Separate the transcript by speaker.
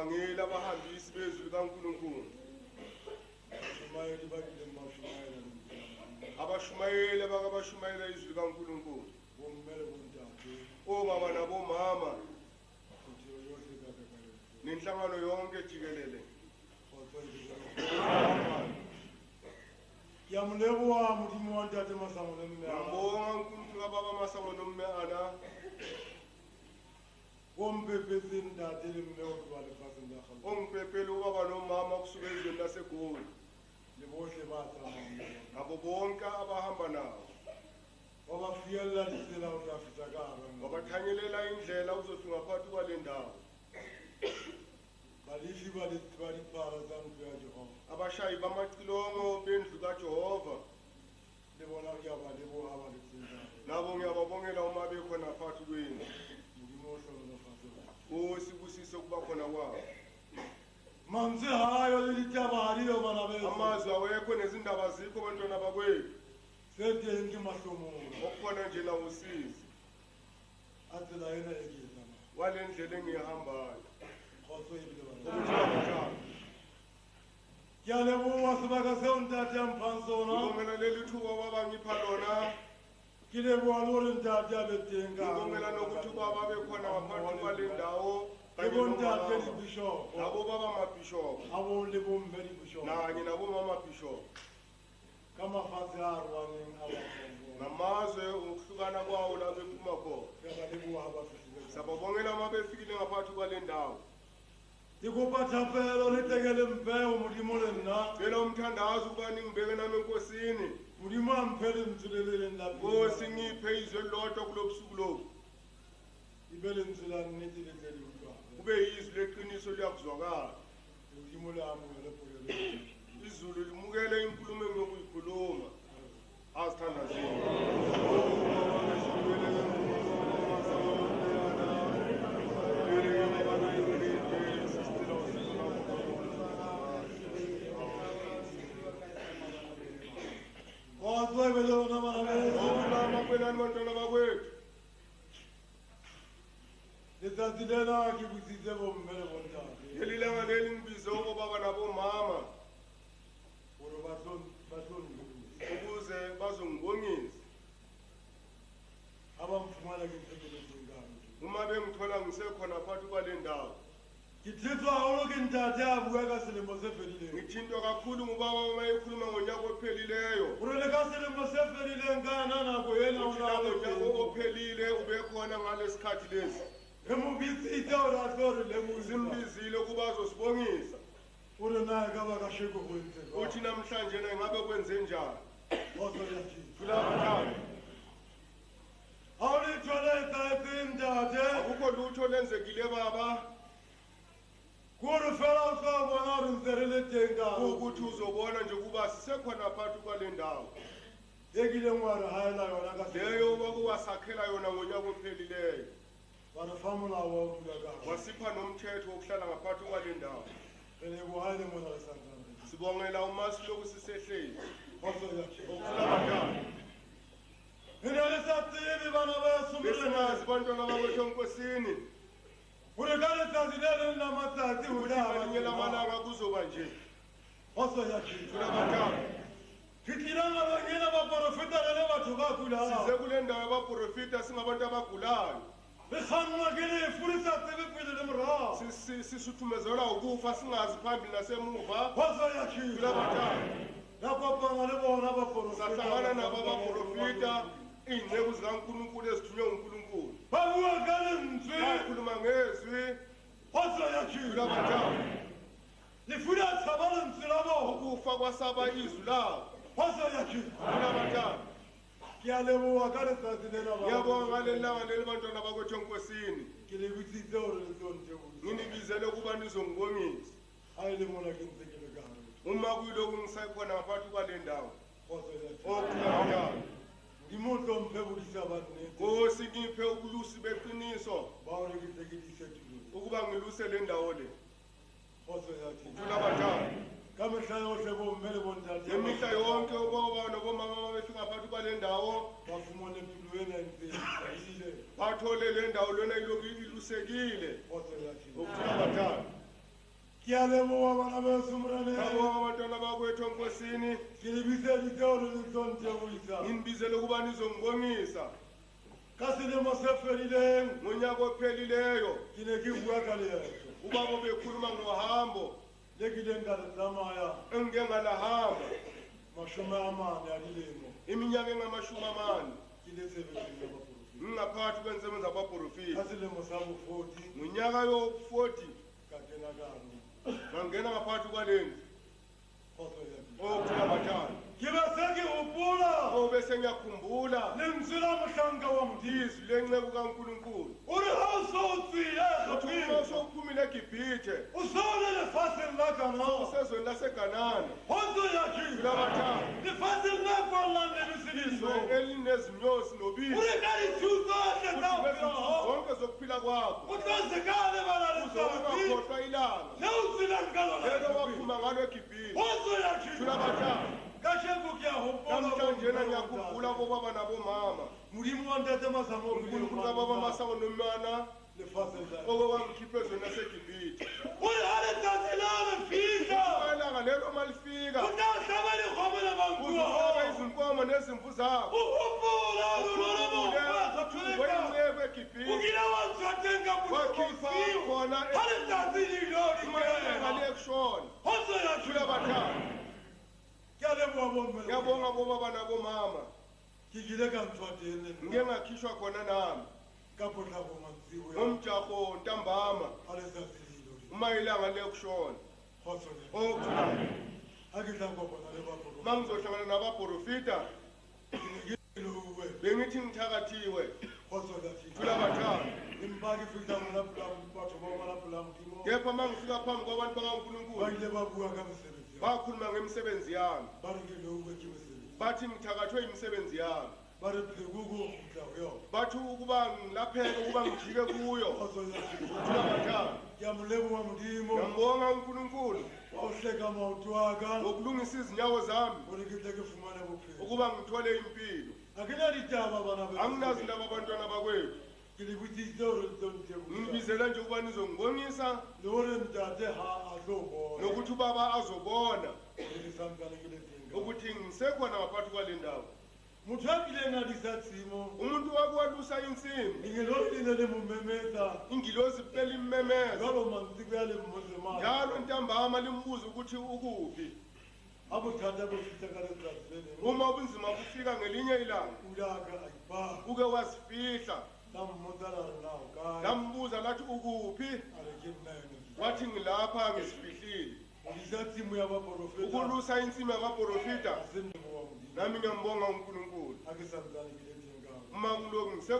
Speaker 1: abavangeli abahambisi bezwi likaNkulunkulu abashumayeli abakabashumayela izwi likaNkulunkulu obaba nabomama nenhlangano yonke jikelele
Speaker 2: Yamulebwa mudimu wa Ntate Masango nomme ana.
Speaker 1: Ngibonga uNkulunkulu kababa Masango nomme ana.
Speaker 2: Wompepezi Ntate lemne wokubale phasi ndakhala.
Speaker 1: Ongiphephele ubaba nomama kusuka ezweni laseGoli.
Speaker 2: Lebohle batsamaya.
Speaker 1: Abo bonke abahamba nawo.
Speaker 2: Wabafiyela lisela uyafitakara.
Speaker 1: Wabathanyelela indlela uzothi ngaphathi kwale ndawo.
Speaker 2: Balishi baliphala zangu ya Jehova.
Speaker 1: Abashayi bamacilongo bendlu kaJehova.
Speaker 2: Lebona kuyabalebo abalitsinda.
Speaker 1: Nabo ngiyababongela uma bekhona phakathi kwenu. Sibusise ukuba khona kwabo.
Speaker 2: Manzi hayo lilitabariyo bana bese.
Speaker 1: Amazwi awekho nezindaba zikho bantwana bakwethu.
Speaker 2: Sethe ngimahlomulo.
Speaker 1: Okukhona nje na usizi.
Speaker 2: Athi la yena ekile.
Speaker 1: Wale ndlela engihambayo.
Speaker 2: Khotso ibile bana. Kyalebo wasibaka seuntate amphansona.
Speaker 1: Ngomela leli thuba baba ngipha lona.
Speaker 2: Kilebo alore ntate abetenga.
Speaker 1: Ngomela nokuthi baba bekhona ngaphansi kwale ndawo.
Speaker 2: Ntate libishop.
Speaker 1: Nabo baba mabishop.
Speaker 2: Abo lebo mbeli bishop.
Speaker 1: Nanye nabo mama bishop.
Speaker 2: Kama fazi arwane abakhona.
Speaker 1: Namazwe ukuhlukana kwawo la bephuma khona.
Speaker 2: Yabalebo abafisile.
Speaker 1: Sababongela uma befikile ngaphansi kwale ndawo.
Speaker 2: Ikupa thapelo litekele mpeo mulimo lena.
Speaker 1: Phela umthandazo ubani ngibeke nami enkosini.
Speaker 2: Mulimo amphele mtsilelele lapho.
Speaker 1: Nkosi ngiphe izwe lodwa kulobusuku lobu.
Speaker 2: Ibele mtsilani netiletele umntwana.
Speaker 1: Kube yizwi leqiniso liyakuzwakala.
Speaker 2: Mulimo lami ngelepolelo.
Speaker 1: Izulu limukele inkulumo engiyokuyikhuluma. Asithandazile. Bantwana bakwethu
Speaker 2: Letazilela kibusise bommele bontate.
Speaker 1: leli langa leli ngibize obaba nabomama ukuze bazongibongisa
Speaker 2: abamfumana ngimphekele zingane.
Speaker 1: uma bengithola ngisekhona phakathi kwale ndawo.
Speaker 2: Ngithithwa oloke ntate abuya kaselemo sevelile.
Speaker 1: Ngithintwa kakhulu ngubaba uma ekhuluma ngonyaka ophelileyo.
Speaker 2: Urele kaselemo sevelile ngana nako yena
Speaker 1: Ngonyaka ophelile ubekhona ngalesikhathi lesi.
Speaker 2: Emubitsite oratori
Speaker 1: Uzimbizile ukuba azosibongisa.
Speaker 2: Ure naye kaba kasheko kwenze.
Speaker 1: Uthi namhlanje na ngabe kwenze njani?
Speaker 2: Ozoyathi.
Speaker 1: Kulabantwana.
Speaker 2: Awulithole ntate.
Speaker 1: Akukho lutho lenzekile baba.
Speaker 2: Kuru fela usabona rinzerele tenga.
Speaker 1: Ukuthi uzobona nje kuba sisekhona phakathi kwale ndawo.
Speaker 2: Yekile ngwara hayela yona kahle.
Speaker 1: Leyo bakuwasakhela yona ngonyaka ophelileyo.
Speaker 2: Barafamula wawulaka.
Speaker 1: Wasipha nomthetho wokuhlala ngaphansi kwale ndawo.
Speaker 2: Elebo hayele mona lesantana.
Speaker 1: Sibongela umasi lokhu sisehlezi.
Speaker 2: Ozoyathi.
Speaker 1: Okulabantwana.
Speaker 2: Nginelisathibi bana
Speaker 1: Besingazi bantwana bakwethu enkosini.
Speaker 2: Urekale tazilele namatsatsi
Speaker 1: Ulamanyela amalanga kuzoba nje.
Speaker 2: Ozoyathi.
Speaker 1: Kulabantwana.
Speaker 2: Kitilanga bangena baprofita lele batho bakula.
Speaker 1: Size kule ndawo yabaprofita singabantu abagulayo.
Speaker 2: Besanwa kele fulisa tsebe pele le mora.
Speaker 1: Sisuthumezela ukufa singazi phambili nasemuva.
Speaker 2: Ozoyathi.
Speaker 1: Kulabantwana.
Speaker 2: Lapho le bona baprofita.
Speaker 1: Sahlangana nabo abaprofita ingceku zikaNkulunkulu ezithunywe nguNkulunkulu.
Speaker 2: Babuwa kale nzwi.
Speaker 1: Bakhuluma ngezwi.
Speaker 2: Ozoyathi.
Speaker 1: Kulabantwana.
Speaker 2: Lifuna tsabala nzilabo.
Speaker 1: Ukufa kwasaba izwi lawo.
Speaker 2: Ozoyathi.
Speaker 1: Kulabantwana.
Speaker 2: Ngiyaleboa kale tsazilela ba.
Speaker 1: Ngiyabonga ngaleli langa leli bantwana bakwethu enkosini.
Speaker 2: Ngilibitsitse hore le zonke.
Speaker 1: Nginibizele ukuba nizongibongisa.
Speaker 2: Ayile mona kinzekele garo.
Speaker 1: Uma kuyilokhu ngisakhona ngaphansi kwale ndawo.
Speaker 2: Ozoyathi.
Speaker 1: Okulabantwana.
Speaker 2: Ngimoto mphebulisa abantu ne.
Speaker 1: Nkosi ngiphe ukulusi beqiniso.
Speaker 2: Bawule kinzekilise tulo.
Speaker 1: Ukuba ngiluse le ndawo le.
Speaker 2: Ozoyathi.
Speaker 1: Kulabantwana.
Speaker 2: Kamehla yonke bommele bontate.
Speaker 1: Emihla yonke obaba nabomama befika phakathi kwale ndawo.
Speaker 2: Bafumane impilo yena impilo.
Speaker 1: Bathole le ndawo lona ilokhu ilusekile.
Speaker 2: Ozoyathi.
Speaker 1: Okulabantwana.
Speaker 2: Ke a leboga bana beso Moreneng.
Speaker 1: ngiyabonga abantwana bakwethu enkosini
Speaker 2: Ke le bitseditse gore le tlo nteboisa.
Speaker 1: nginibizele ukuba nizongibongisa
Speaker 2: Ka selemo se fedileng
Speaker 1: ngonyaka ophelileyo
Speaker 2: ke ne ke bua ka leeto
Speaker 1: ubaba bekhuluma ngohambo
Speaker 2: le ke ileng ka le tsamaya
Speaker 1: engike ngalahamba
Speaker 2: 40 a dilemo
Speaker 1: iminyaka engamashumi 4
Speaker 2: ke le sebetseng ya baporofeta.
Speaker 1: ngingaphakathi kwensebenza abaprofeti
Speaker 2: Ka selemo sa bo-40
Speaker 1: ngonyaka yo-40
Speaker 2: ka kena ka hare
Speaker 1: ngangena ngaphakathi kwalendlu
Speaker 2: kgotso ya pele.
Speaker 1: okuthula bathana
Speaker 2: Ke be se ke gopola
Speaker 1: bese ngiyakhumbula
Speaker 2: lentswe la mohlanka wa Modimo.
Speaker 1: izwi lenceku kaNkulunkulu
Speaker 2: O re ha o so o tswile
Speaker 1: uthi uma
Speaker 2: Egipte,
Speaker 1: sowuphumile eGibhithe
Speaker 2: o so o le lefatsheng la Kanaan.
Speaker 1: usezweni laseganana
Speaker 2: Kgotso ya Kristo.
Speaker 1: thula bathana
Speaker 2: Lefatsheng la kwallang lebesediso.
Speaker 1: izwe elinezinyosi
Speaker 2: O
Speaker 1: nobisi
Speaker 2: re ka dithuso tsohle tsa
Speaker 1: uthi
Speaker 2: bophelo
Speaker 1: ngezinsuku zonke zokuphila kwakho
Speaker 2: o tlo se ka lebala letsatsi
Speaker 1: uzokhohlwa ilanga
Speaker 2: le o tswelang ka lona
Speaker 1: lelo
Speaker 2: Egipte.
Speaker 1: waphuma ngalo eGibhithe
Speaker 2: Kgotso ya Kristo.
Speaker 1: thula bathana
Speaker 2: Kasheko ke a hopola
Speaker 1: namhlanjena ngiyakhumbula bobaba nabomama
Speaker 2: Modimo wa ntate Masango o bile
Speaker 1: uNkulunkulu kababa masango nomana
Speaker 2: lefatsheng la.
Speaker 1: okobangikhiphe ezweni laseGibhithe
Speaker 2: O re ha letsatsi la le fihla
Speaker 1: ilanga lelo malifika
Speaker 2: o tla hlaba dikgomo le manku wa
Speaker 1: uzohlaba
Speaker 2: hao.
Speaker 1: izinkomo nezimvu zakho
Speaker 2: O hopola lona
Speaker 1: ukhumbule
Speaker 2: mofa
Speaker 1: ukuthi
Speaker 2: Afrika.
Speaker 1: ngoyinceku
Speaker 2: O
Speaker 1: eGibhithe
Speaker 2: kile wa ntsha teng ka
Speaker 1: wakhipha
Speaker 2: bosiu.
Speaker 1: khona
Speaker 2: Ha letsatsi le ilo
Speaker 1: imalanga
Speaker 2: dikela.
Speaker 1: liyekushona
Speaker 2: Kgotso ya
Speaker 1: thula
Speaker 2: Kristo.
Speaker 1: bathana
Speaker 2: Ke a leboha bomme.
Speaker 1: ngiyabonga bobaba nabomama
Speaker 2: Ke kile ka ntshwa teng le nna.
Speaker 1: ngike ngakhishwa khona nami
Speaker 2: Ka potlako mantsiboya.
Speaker 1: ngomjaho ntambama
Speaker 2: Ha letsatsi le ilo dikela.
Speaker 1: uma ilanga liyekushona
Speaker 2: Kgotso ya Kristo.
Speaker 1: okuthula
Speaker 2: Ha ke tla kopana le baporofeta.
Speaker 1: uma ngizohlangana nabaprofita
Speaker 2: Ke ne ke lowe.
Speaker 1: bengithi ngithakathiwe
Speaker 2: Kgotso ya Kristo.
Speaker 1: thula bathana
Speaker 2: Empa ke fihla mona pela batho ba bona pela Modimo.
Speaker 1: kepha uma ngifika phambi kwabantu
Speaker 2: Ba
Speaker 1: bakankulunkulu
Speaker 2: ile ba bua ka mosebetsi.
Speaker 1: bakhuluma ngemisebenzi yami
Speaker 2: Ba re ke lowe ke mosebetsi.
Speaker 1: bathi ngithakathwe imisebenzi yami
Speaker 2: Ba re pheko ko kgutla ho yona.
Speaker 1: bathi ukuba ngilapheke ukuba ngijike kuyo
Speaker 2: Kgotso ya Kristo.
Speaker 1: thula bathana
Speaker 2: Ke a mo leboha Modimo.
Speaker 1: ngiyambonga unkulunkulu
Speaker 2: Wa o hleka maoto a ka.
Speaker 1: ngokulungisa izinyawo zami
Speaker 2: Hore ke tle ke fumane bophelo.
Speaker 1: ukuba ngithole impilo
Speaker 2: Ha ke na ditaba bana ba.
Speaker 1: anginazindaba abantwana bakwethu
Speaker 2: Ke le botsitse hore le tlo ntebohisa.
Speaker 1: ngibizela nje ukuba nizongibonisa
Speaker 2: Le hore ntate ha a tlo bona.
Speaker 1: nokuthi ubaba azobona
Speaker 2: Hore ke santsane ke le teng ka.
Speaker 1: ukuthi ngisekhona ngaphakathi kwale ndawo
Speaker 2: Motho a kileng a disa tshimo.
Speaker 1: umuntu wakuwalusa insimbi
Speaker 2: Lengelo le ne le mo memetsa.
Speaker 1: ingilozi belimmemeza
Speaker 2: Jwalo mantsibo ya le mmotse mane.
Speaker 1: njalo ntambama limbuza ukuthi ukuphi
Speaker 2: Ha bothata bo fihla ka letsatsi le leng.
Speaker 1: uma ubunzima bufika ngelinye ilanga
Speaker 2: O ile a ka a ipaha.
Speaker 1: uke wazifihla
Speaker 2: La mmotsa la re na o kae.
Speaker 1: lambuza lathi ukuphi
Speaker 2: A re ke nna yena.
Speaker 1: wathi ngilapha ngizifihlile
Speaker 2: Ho disa tshimo ya baporofeta.
Speaker 1: ukulusa insimi yabaprofita
Speaker 2: Ha se nnebo wa Modimo.
Speaker 1: nami ngiyambonga unkulunkulu
Speaker 2: Ha ke santsane ke le teng ka.
Speaker 1: uma kulokhu